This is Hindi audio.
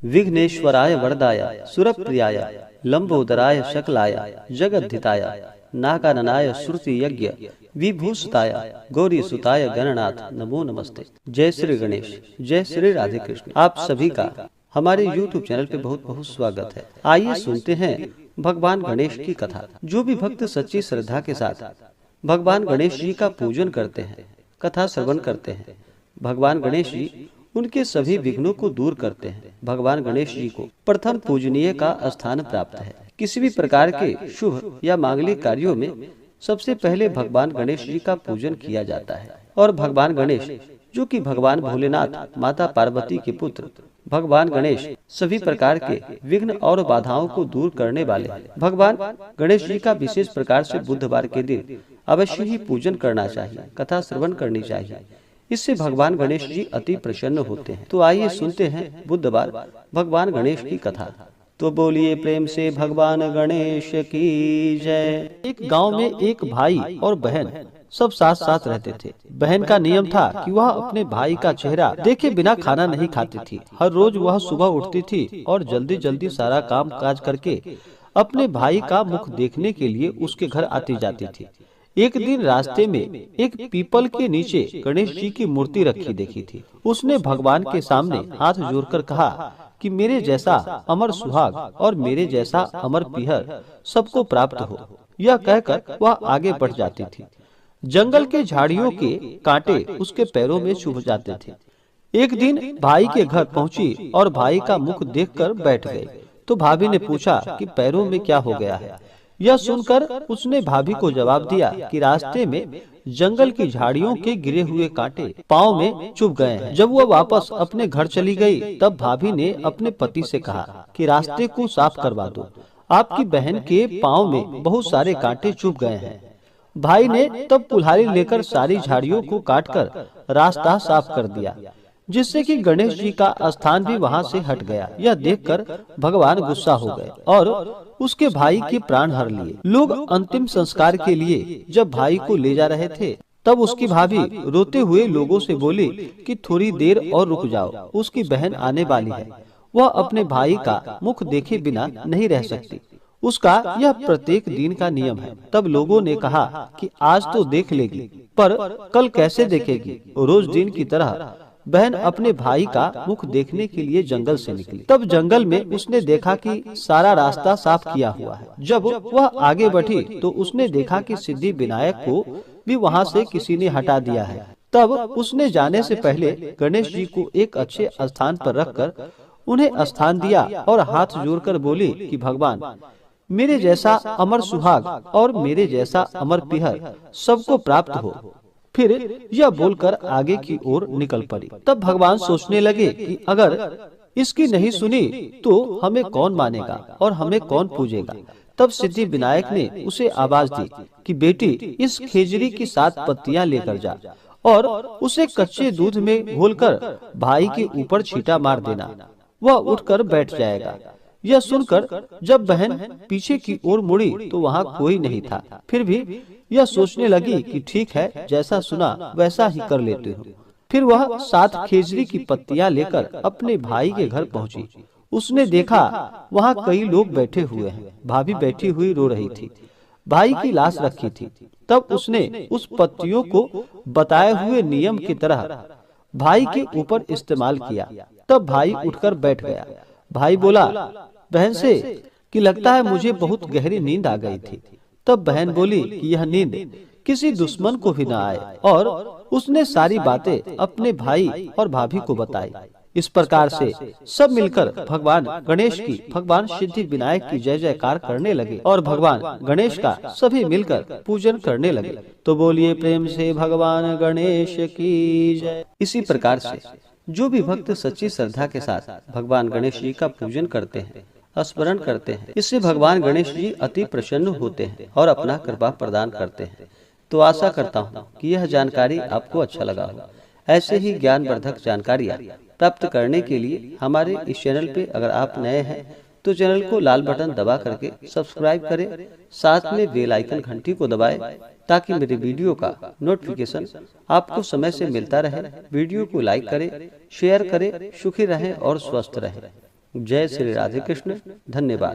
विघ्नेश्वराय वरदाय सुरप्रियाय लंबोदराय शकलाय जगद्धिताय नागाननाय श्रुति यज्ञ विभूषिताय गौरी सुताय गणनाथ नमो नमस्ते। जय श्री गणेश, जय श्री राधे कृष्ण। आप सभी का हमारे YouTube चैनल पे बहुत बहुत स्वागत है। आइए सुनते हैं भगवान गणेश की कथा। जो भी भक्त सच्ची श्रद्धा के साथ भगवान गणेश जी का पूजन करते हैं, कथा श्रवण करते हैं, भगवान गणेश जी उनके सभी विघ्नों को दूर करते हैं। भगवान गणेश जी को प्रथम पूजनीय का स्थान प्राप्त है। किसी भी प्रकार के शुभ या मांगलिक कार्यों में सबसे पहले भगवान गणेश जी का पूजन किया जाता है। और भगवान गणेश जो कि भगवान भोलेनाथ माता पार्वती के पुत्र भगवान गणेश सभी प्रकार के विघ्न और बाधाओं को दूर करने वाले हैं। भगवान गणेश जी का विशेष प्रकार से बुधवार के दिन अवश्य ही पूजन करना चाहिए, कथा श्रवण करनी चाहिए। इससे भगवान गणेश जी अति प्रसन्न होते हैं। तो आइए सुनते हैं बुधवार भगवान गणेश की कथा। तो बोलिए प्रेम से भगवान गणेश की जय। एक गांव में एक भाई और बहन सब साथ साथ रहते थे। बहन का नियम था कि वह अपने भाई का चेहरा देखे बिना खाना नहीं खाती थी। हर रोज वह सुबह उठती थी और जल्दी जल्दी सारा काम काज करके अपने भाई का मुख देखने के लिए उसके घर आती जाती थी। एक दिन रास्ते में एक पीपल के नीचे गणेश जी की मूर्ति रखी देखी थी। उसने भगवान के सामने हाथ जोड़कर कहा कि मेरे जैसा अमर सुहाग और मेरे जैसा अमर पीहर सबको प्राप्त हो। यह कहकर वह आगे बढ़ जाती थी। जंगल के झाड़ियों के कांटे उसके पैरों में चुभ जाते थे। एक दिन भाई के घर पहुंची और भाई का मुख देखकर बैठ गई। तो भाभी ने पूछा कि पैरों में क्या हो गया है। यह सुनकर उसने भाभी को जवाब दिया कि रास्ते में जंगल की झाड़ियों के गिरे हुए कांटे पाँव में चुभ गए हैं। जब वह वापस अपने घर चली गई, तब भाभी ने अपने पति से कहा कि रास्ते को साफ करवा दो, आपकी बहन के पाँव में बहुत सारे कांटे चुभ गए हैं। भाई ने तब कुल्हाड़ी लेकर सारी झाड़ियों को काटकर रास्ता साफ कर दिया, जिससे कि गणेश जी का स्थान भी वहां से हट गया। यह देखकर भगवान गुस्सा हो गए और उसके भाई के प्राण हर लिए। लोग अंतिम संस्कार के लिए जब भाई को ले जा रहे थे, तब उसकी भाभी रोते हुए लोगों से बोली कि थोड़ी देर और रुक जाओ, उसकी बहन आने वाली है। वह अपने भाई का मुख देखे बिना नहीं रह सकती। उसका यह प्रत्येक दिन का नियम है। तब लोगों ने कहा कि आज तो देख लेगी, पर कल कैसे देखेगी। रोज दिन की तरह बहन अपने भाई का मुख देखने के लिए जंगल से निकली। तब जंगल में उसने देखा कि सारा रास्ता साफ किया हुआ है। जब वह आगे बढ़ी तो उसने देखा कि सिद्धि विनायक को भी वहां से किसी ने हटा दिया है। तब उसने जाने से पहले गणेश जी को एक अच्छे स्थान पर रखकर उन्हें स्थान दिया और हाथ जोड़कर बोली कि भगवान, मेरे जैसा अमर सुहाग और मेरे जैसा अमर पीहर सबको प्राप्त हो। फिर यह बोलकर आगे की ओर निकल पड़ी। तब भगवान सोचने लगे कि अगर इसकी नहीं सुनी तो हमें कौन मानेगा और हमें कौन पूजेगा। तब सिद्धि विनायक ने उसे आवाज दी कि बेटी, इस खेजड़ी की 7 पत्तियां लेकर जा और उसे कच्चे दूध में घोलकर भाई के ऊपर छींटा मार देना, वह उठकर बैठ जाएगा। यह सुनकर जब बहन पीछे की ओर मुड़ी तो वहाँ कोई नहीं था। फिर भी यह सोचने लगी कि ठीक है, जैसा सुना वैसा ही कर लेती हूँ। फिर वह 7 खेजड़ी की पत्तियां लेकर अपने भाई के घर पहुंची। उसने देखा वहाँ कई लोग बैठे हुए हैं। भाभी बैठी हुई रो रही थी, भाई की लाश रखी थी। तब उसने उस पत्तियों को बताए हुए नियम की तरह भाई के ऊपर इस्तेमाल किया। तब भाई उठकर बैठ गया। भाई बोला बहन से कि लगता है मुझे बहुत गहरी नींद आ गई थी। तब बहन बोली कि यह नींद किसी दुश्मन को भी न आए, और उसने सारी बातें अपने भाई और भाभी को बताई। इस प्रकार से सब मिलकर भगवान गणेश की, भगवान सिद्धि विनायक की जय जयकार करने लगे और भगवान गणेश का सभी मिलकर पूजन करने लगे। तो बोलिए प्रेम से भगवान गणेश की जय। इसी प्रकार से जो भी भक्त सच्ची श्रद्धा के साथ भगवान गणेश जी का पूजन करते हैं, स्मरण करते हैं, इससे भगवान गणेश जी अति प्रसन्न होते हैं और अपना कृपा प्रदान करते हैं। तो आशा करता हूँ कि यह जानकारी आपको अच्छा लगा हो। ऐसे ही ज्ञानवर्धक जानकारियाँ प्राप्त करने के लिए हमारे इस चैनल पे अगर आप नए हैं तो चैनल को लाल बटन दबा करके सब्सक्राइब करें, साथ में बेल आइकन घंटी को दबाएं ताकि मेरे वीडियो का नोटिफिकेशन आपको समय से मिलता रहे। वीडियो को लाइक करें, शेयर करें। सुखी रहें और स्वस्थ रहें। जय श्री राधे कृष्ण। धन्यवाद।